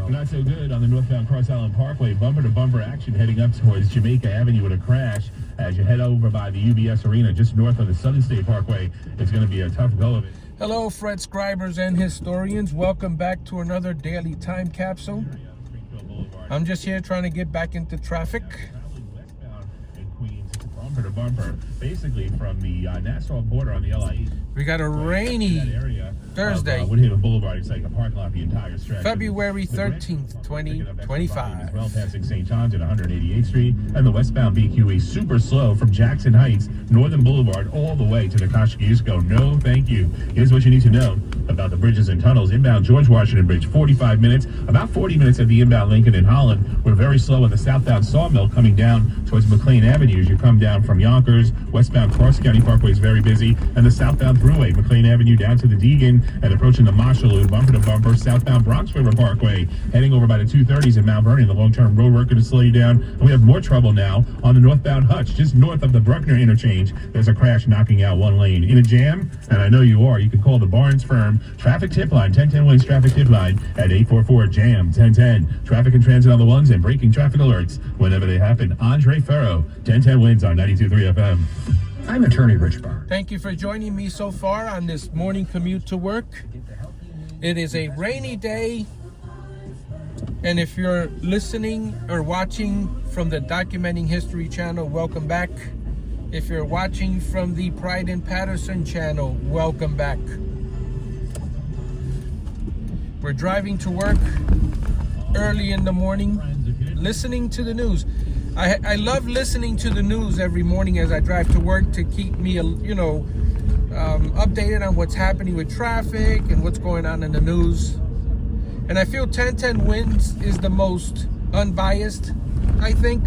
Not so good on the northbound Cross Island Parkway. Bumper-to-bumper action heading up towards Jamaica Avenue with a crash. As you head over by the UBS Arena just north of the Southern State Parkway, it's going to be a tough go of it. Hello, Fred scribers and historians. Welcome back to another daily time capsule. I'm just here trying to get back into traffic. Bumper to bumper, basically from the Nassau border on the LIE. We got a rainy Thursday. Woodhaven Boulevard. It's like a parking lot the entire stretch. February 13th, 2025. As well, passing St. John's at 188th Street, and the westbound BQE super slow from Jackson Heights, Northern Boulevard, all the way to the Kosciuszko. No, thank you. Here's what you need to know about the bridges and tunnels. Inbound George Washington Bridge, 45 minutes. About 40 minutes at the inbound Lincoln and Holland. We're very slow in the southbound Sawmill coming down towards McLean Avenue as you come down from Yonkers. Westbound Cross County Parkway is very busy, and the southbound Thruway, McLean Avenue down to the Deegan and approaching the Marshall Loop, bumper to bumper. Southbound Bronx River Parkway heading over by the 230s in Mount Vernon. The long-term road work going to slow you down, and we have more trouble now on the northbound Hutch, just north of the Bruckner interchange. There's a crash knocking out one lane. In a jam, and I know you are, you can call the Barnes Firm traffic tip line, 1010 Wins traffic tip line at 844-JAM-1010. Traffic and transit on the ones and breaking traffic alerts whenever they happen. Andre Ferro, 1010 Wins on 92.3 FM. I'm attorney Rich Barr. Thank you for joining me so far on this morning commute to work. It is a rainy day, and if you're listening or watching from the Documenting History channel, welcome back. If you're watching from the Pride in Patterson channel, welcome back. We're driving to work early in the morning, listening to the news. I love listening to the news every morning as I drive to work to keep me, updated on what's happening with traffic and what's going on in the news. And I feel 1010 Wins is the most unbiased, I think.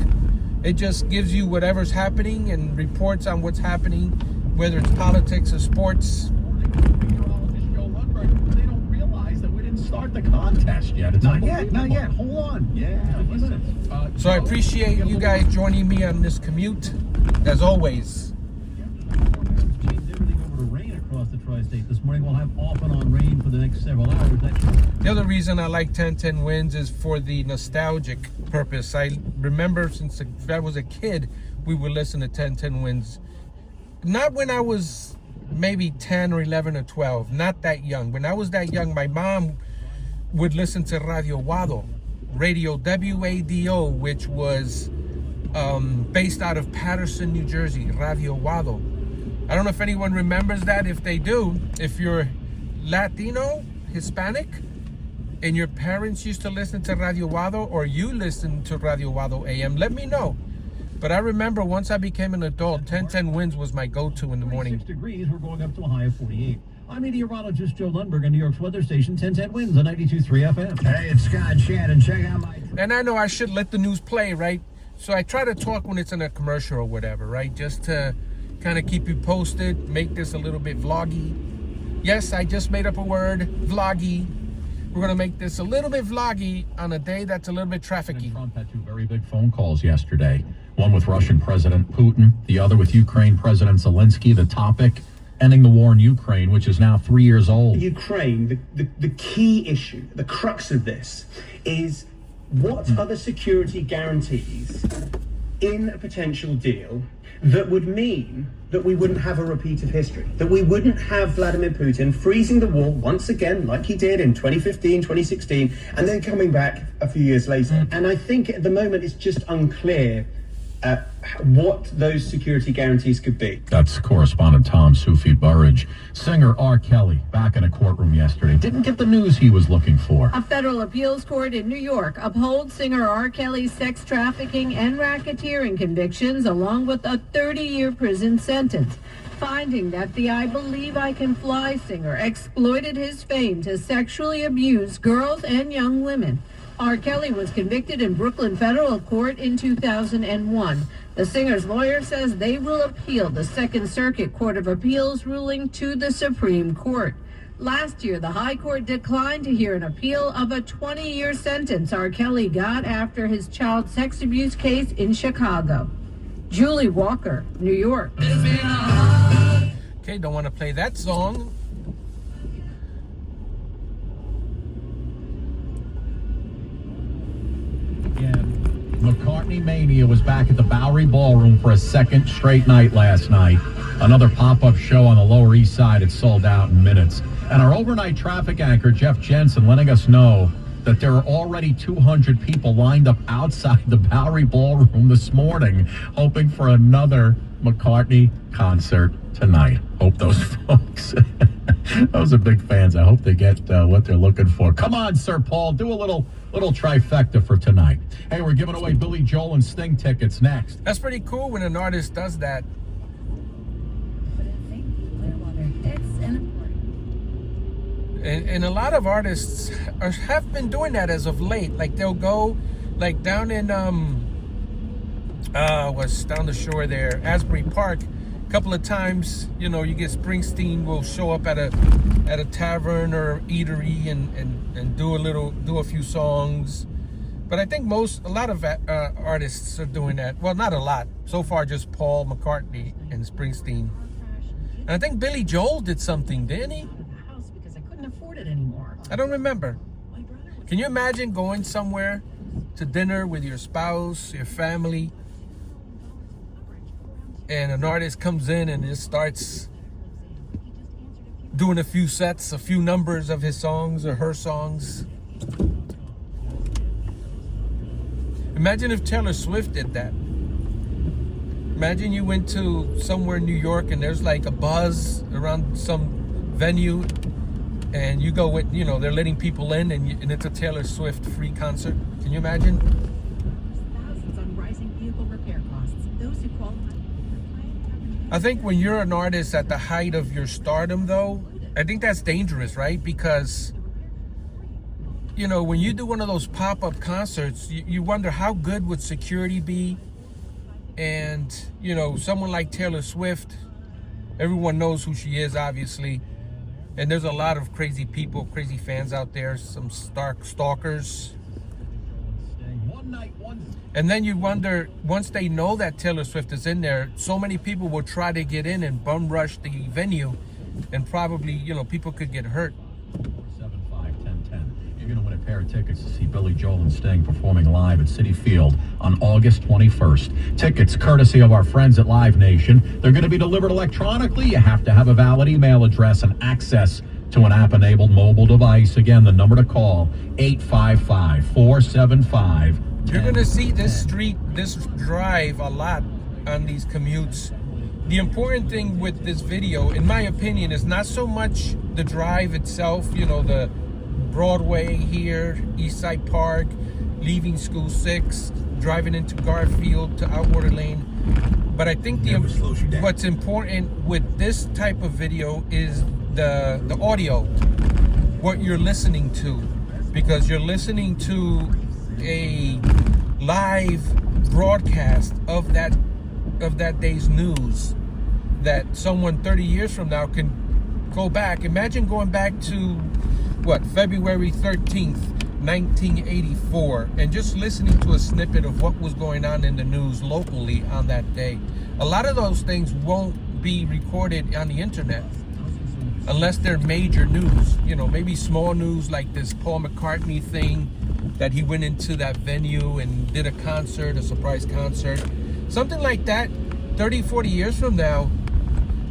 It just gives you whatever's happening and reports on what's happening, whether it's politics or sports. Start the contest yet. It's not yet. Hold on. Yeah. So I appreciate you guys joining me on this commute, as always. Changed everything over to rain across the tri-state this morning. We'll have off and on rain for the next several hours. The other reason I like 1010 Wins is for the nostalgic purpose. I remember since I was a kid, we would listen to 1010 Wins. Not when I was maybe 10 or 11 or 12, not that young. When I was that young, my mom would listen to Radio Wado, Radio WADO, which was based out of Patterson, New Jersey, Radio Wado. I don't know if anyone remembers that. If they do, if you're Latino, Hispanic, and your parents used to listen to Radio Wado, or you listened to Radio Wado AM, let me know. But I remember once I became an adult, 1010 Wins was my go-to in the morning. 6 degrees, we're going up to a high of 48. I'm meteorologist Joe Lundberg on New York's weather station, 1010 Wins on 92.3 FM. Hey, it's Scott Shannon. Check out my... And I know I should let the news play, right? So I try to talk when it's in a commercial or whatever, right? Just to kind of keep you posted, make this a little bit vloggy. Yes, I just made up a word, vloggy. We're going to make this a little bit vloggy on a day that's a little bit trafficky. Trump had two very big phone calls yesterday. One with Russian President Putin, the other with Ukraine President Zelensky. The topic, ending the war in Ukraine, which is now 3 years old. Ukraine, the key issue, the crux of this is what are the security guarantees in a potential deal that would mean that we wouldn't have a repeat of history, that we wouldn't have Vladimir Putin freezing the war once again, like he did in 2015, 2016, and then coming back a few years later. And I think at the moment it's just unclear what those security guarantees could be. That's correspondent Tom Sufi Burridge. Singer R. Kelly back in a courtroom yesterday. Didn't get the news he was looking for. A federal appeals court in New York upholds singer R. Kelly's sex trafficking and racketeering convictions along with a 30-year prison sentence, finding that the I Believe I Can Fly singer exploited his fame to sexually abuse girls and young women. R. Kelly was convicted in Brooklyn federal court in 2001. The singer's lawyer says they will appeal the Second Circuit Court of Appeals ruling to the Supreme Court. Last year, the High Court declined to hear an appeal of a 20-year sentence R. Kelly got after his child sex abuse case in Chicago. Julie Walker, New York. Okay, don't want to play that song. McCartney Mania was back at the Bowery Ballroom for a second straight night last night. Another pop-up show on the Lower East Side. It sold out in minutes. And our overnight traffic anchor, Jeff Jensen, letting us know that there are already 200 people lined up outside the Bowery Ballroom this morning, hoping for another McCartney concert tonight. Hope those folks, those are big fans. I hope they get what they're looking for. Come on, Sir Paul, do a little trifecta for tonight. Hey, we're giving away Billy Joel and Sting tickets next. That's pretty cool when an artist does that. And a lot of artists have been doing that as of late. Like they'll go, like down in what's down the shore there, Asbury Park. A couple of times, you know, you get Springsteen will show up at a tavern or eatery and do a few songs. But I think a lot of artists are doing that. Well, not a lot. So far, just Paul McCartney and Springsteen. And I think Billy Joel did something, didn't he? Anymore. I don't remember. Can you imagine going somewhere to dinner with your spouse, your family, and an artist comes in and just starts doing a few sets, a few numbers of his songs or her songs? Imagine if Taylor Swift did that. Imagine you went to somewhere in New York and there's like a buzz around some venue, and you go with, you know, they're letting people in, and it's a Taylor Swift free concert. Can you imagine? Thousands on rising vehicle repair costs. Those who qualify. I think when you're an artist at the height of your stardom, though, I think that's dangerous, right? Because, you know, when you do one of those pop-up concerts, you wonder how good would security be? And, you know, someone like Taylor Swift, everyone knows who she is, obviously. And there's a lot of crazy people, crazy fans out there, some stalkers. And then you wonder, once they know that Taylor Swift is in there, so many people will try to get in and bum rush the venue, and probably, you know, people could get hurt. 475-1010. You're going to win a pair of tickets to see Billy Joel and Sting performing live at Citi Field on August 21st. Tickets courtesy of our friends at Live Nation. They're going to be delivered electronically. You have to have a valid email address and access to an app-enabled mobile device. Again, the number to call, 855-475. You're going to see this drive a lot on these commutes. The important thing with this video, in my opinion, is not so much the drive itself, you know, the Broadway here, East Side Park, leaving School 6, driving into Garfield to Outwater Lane. But I think what's important with this type of video is the audio, what you're listening to, because you're listening to a live broadcast of that day's news that someone 30 years from now can go back. Imagine going back to February 13th, 1984, and just listening to a snippet of what was going on in the news locally on that day. A lot of those things won't be recorded on the internet unless they're major news. You know, maybe small news like this Paul McCartney thing, that he went into that venue and did a concert, a surprise concert. Something like that, 30, 40 years from now,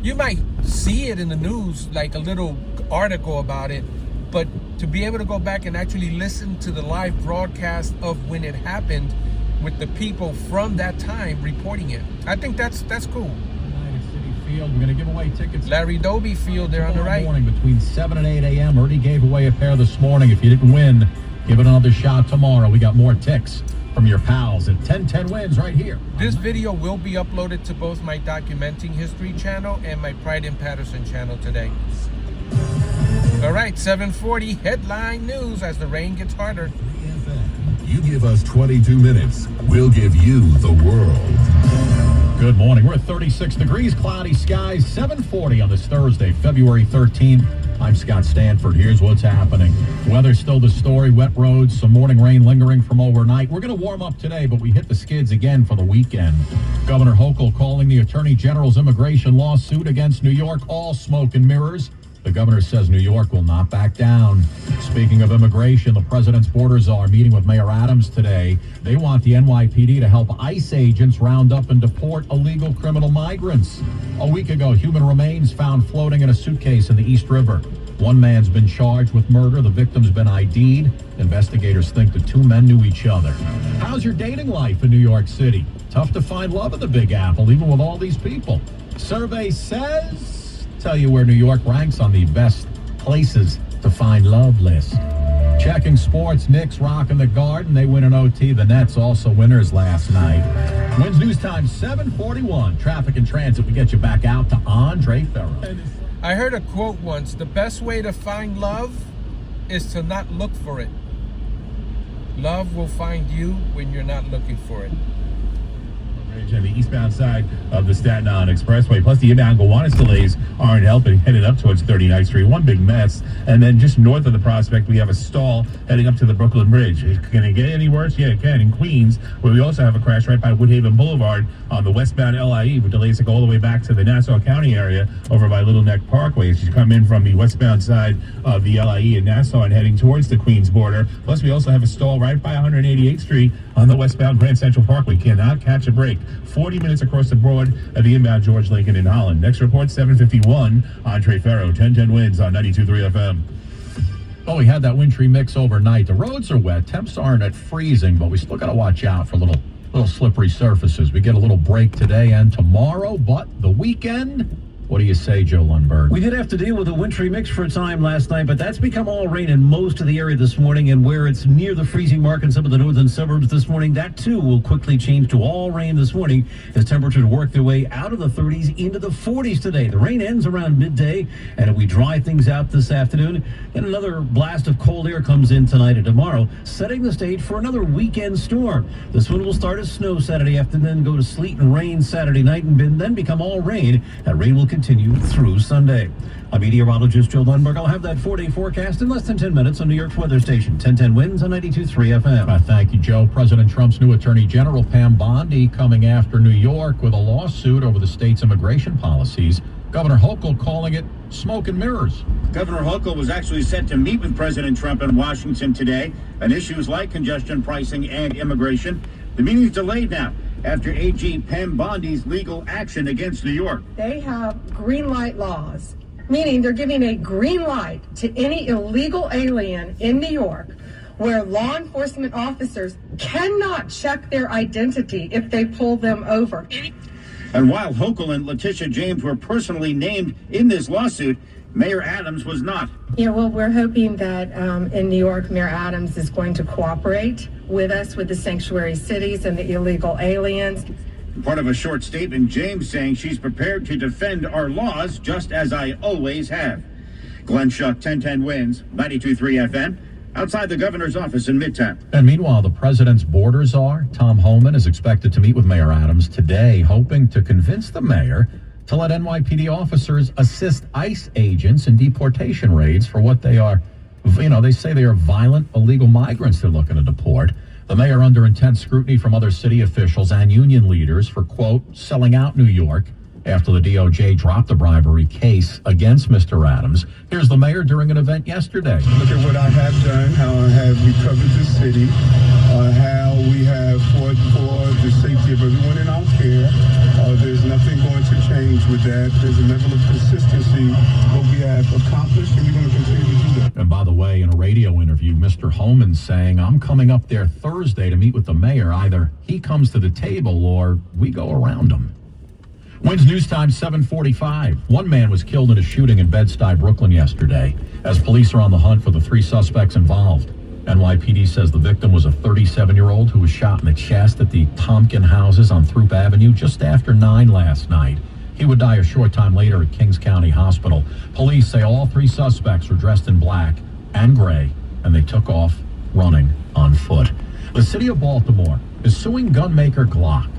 you might see it in the news, like a little article about it, but to be able to go back and actually listen to the live broadcast of when it happened with the people from that time reporting it, I think that's cool. We're going to give away tickets. Larry Doby Field there on the right. Morning between 7 and 8 a.m. Already gave away a pair this morning. If you didn't win, give it another shot tomorrow. We got more ticks from your pals at 1010 Wins right here. This video will be uploaded to both my Documenting History channel and my Pride in Patterson channel today. All right, 7:40 headline news as the rain gets harder. You give us 22 minutes, we'll give you the world. Good morning. We're at 36 degrees, cloudy skies, 7:40 on this Thursday, February 13th. I'm Scott Stanford. Here's what's happening. Weather's still the story. Wet roads, some morning rain lingering from overnight. We're going to warm up today, but we hit the skids again for the weekend. Governor Hochul calling the Attorney General's immigration lawsuit against New York all smoke and mirrors. The governor says New York will not back down. Speaking of immigration, the president's border czar meeting with Mayor Adams today. They want the NYPD to help ICE agents round up and deport illegal criminal migrants. A week ago, human remains found floating in a suitcase in the East River. One man's been charged with murder. The victim's been ID'd. Investigators think the two men knew each other. How's your dating life in New York City? Tough to find love in the Big Apple, even with all these people. Survey says, tell you where New York ranks on the best places to find love list. Checking sports, Knicks rocking the Garden. They win an OT. The Nets also winners last night. Wins News Time 7:41. Traffic and transit. We get you back out to Andre Farrow. I heard a quote once: the best way to find love is to not look for it. Love will find you when you're not looking for it. On the eastbound side of the Staten Island Expressway, plus the inbound Gowanus delays aren't helping, headed up towards 39th Street. One big mess. And then just north of the Prospect, we have a stall heading up to the Brooklyn Bridge. Can it get any worse? Yeah, it can. In Queens, where we also have a crash right by Woodhaven Boulevard on the westbound LIE, with delays that go all the way back to the Nassau County area over by Little Neck Parkway as you come in from the westbound side of the LIE in Nassau and heading towards the Queens border. Plus, we also have a stall right by 188th Street on the westbound Grand Central Parkway. Cannot catch a break. 40 minutes across the board of the inbound George Lincoln in Holland. Next report, 7:51. Andre Farrow, 1010 wins on 92.3 FM. Oh, we had that wintry mix overnight. The roads are wet. Temps aren't at freezing, but we still got to watch out for little slippery surfaces. We get a little break today and tomorrow, but the weekend, what do you say, Joe Lundberg? We did have to deal with a wintry mix for a time last night, but that's become all rain in most of the area this morning, and where it's near the freezing mark in some of the northern suburbs this morning, that too will quickly change to all rain this morning as temperatures work their way out of the 30s into the 40s today. The rain ends around midday, and we dry things out this afternoon, and another blast of cold air comes in tonight and tomorrow, setting the stage for another weekend storm. This one will start as snow Saturday afternoon, then go to sleet and rain Saturday night, and then become all rain. That rain will continue through Sunday. I'm meteorologist Joe Lundberg. I'll have that 4-day forecast in less than 10 minutes on New York's weather station. 1010 wins on 92.3 FM. Thank you, Joe. President Trump's new Attorney General, Pam Bondi, coming after New York with a lawsuit over the state's immigration policies. Governor Hochul calling it smoke and mirrors. Governor Hochul was actually set to meet with President Trump in Washington today on issues like congestion pricing and immigration. The meeting is delayed now after AG Pam Bondi's legal action against New York. They have green light laws, meaning they're giving a green light to any illegal alien in New York where law enforcement officers cannot check their identity if they pull them over. And while Hochul and Letitia James were personally named in this lawsuit, Mayor Adams was not. Yeah, well, we're hoping that in New York, Mayor Adams is going to cooperate with us with the sanctuary cities and the illegal aliens. Part of a short statement, James saying she's prepared to defend our laws just as I always have. Glenn Shuck, 1010 wins, 92.3 FM, outside the governor's office in Midtown. And meanwhile, the president's border czar, Tom Homan, is expected to meet with Mayor Adams today, hoping to convince the mayor to let NYPD officers assist ICE agents in deportation raids for what they are. They say they are violent, illegal migrants they're looking to deport. The mayor under intense scrutiny from other city officials and union leaders for, quote, selling out New York after the DOJ dropped the bribery case against Mr. Adams. Here's the mayor during an event yesterday. Look at what I have done, how I have recovered the city, how we have fought for the safety of everyone in our care. There's nothing going to change with that. There's a level of consistency, what we have accomplished, and we're going to continue to do that. And by the way, in a radio interview, Mr. Homan saying, I'm coming up there Thursday to meet with the mayor. Either he comes to the table or we go around him. Wins News Time 7:45. One man was killed in a shooting in Bed-Stuy, Brooklyn yesterday, as police are on the hunt for the 3 suspects involved. NYPD says the victim was a 37-year-old who was shot in the chest at the Tompkin houses on Throop Avenue just after 9 last night. He would die a short time later at Kings County Hospital. Police say all 3 suspects were dressed in black and gray, and they took off running on foot. The city of Baltimore is suing gunmaker Glock.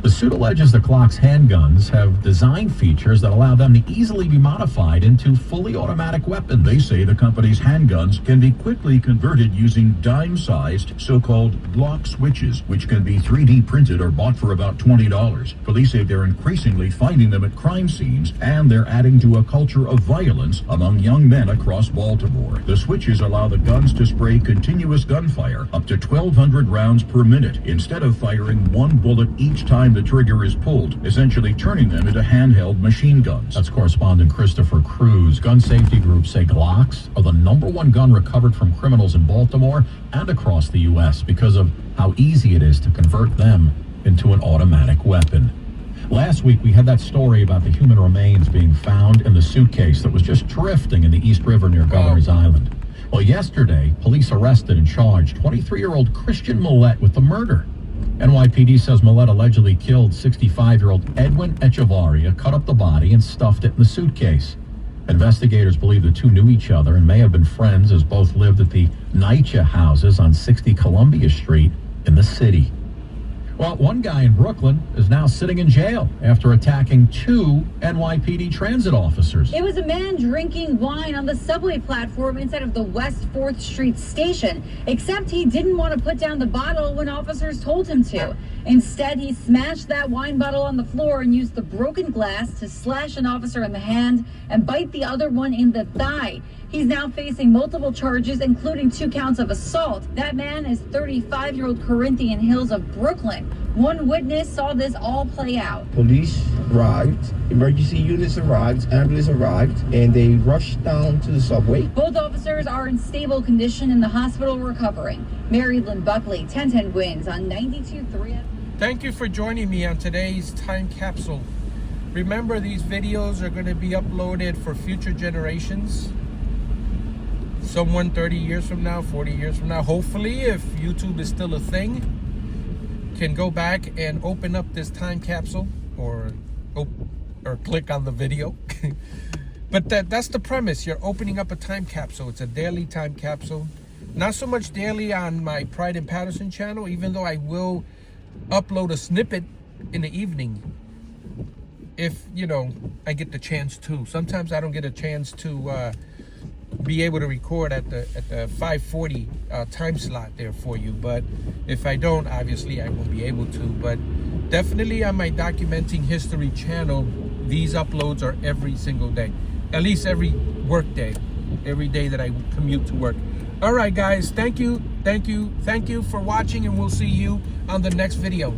The suit alleges the Glock's handguns have design features that allow them to easily be modified into fully automatic weapons. They say the company's handguns can be quickly converted using dime-sized so-called Glock switches, which can be 3D printed or bought for about $20. Police say they're increasingly finding them at crime scenes, and they're adding to a culture of violence among young men across Baltimore. The switches allow the guns to spray continuous gunfire up to 1,200 rounds per minute, instead of firing one bullet each time the trigger is pulled, essentially turning them into handheld machine guns. That's correspondent Christopher Cruz. Gun safety groups say Glocks are the #1 gun recovered from criminals in Baltimore and across the U.S. because of how easy it is to convert them into an automatic weapon. Last week, we had that story about the human remains being found in the suitcase that was just drifting in the East River near Governor's Island. Well, yesterday, police arrested and charged 23-year-old Christian Millette with the murder. NYPD says Millette allegedly killed 65-year-old Edwin Echevarria, cut up the body, and stuffed it in the suitcase. Investigators believe the two knew each other and may have been friends, as both lived at the NYCHA houses on 60 Columbia Street in the city. Well, one guy in Brooklyn is now sitting in jail after attacking 2 NYPD transit officers. It was a man drinking wine on the subway platform inside of the West 4th Street station, except he didn't want to put down the bottle when officers told him to. Instead, he smashed that wine bottle on the floor and used the broken glass to slash an officer in the hand and bite the other one in the thigh. He's now facing multiple charges, including 2 counts of assault. That man is 35-year-old Corinthian Hills of Brooklyn. One witness saw this all play out. Police arrived, emergency units arrived, ambulance arrived, and they rushed down to the subway. Both officers are in stable condition in the hospital recovering. Mary Lynn Buckley, 1010 wins on 92.3. Thank you for joining me on today's time capsule. Remember, these videos are going to be uploaded for future generations. Someone 30 years from now, 40 years from now, hopefully, if YouTube is still a thing, can go back and open up this time capsule or click on the video. But that's the premise. You're opening up a time capsule. It's a daily time capsule. Not so much daily on my Pride in Patterson channel, even though I will upload a snippet in the evening if, you know, I get the chance to. Sometimes I don't get a chance to be able to record at the 5:40 time slot there for you, but if I don't, obviously I won't be able to. But definitely on my Documenting History channel, these uploads are every single day, at least every work day, every day that I commute to work. All right, guys, thank you for watching, and we'll see you on the next video.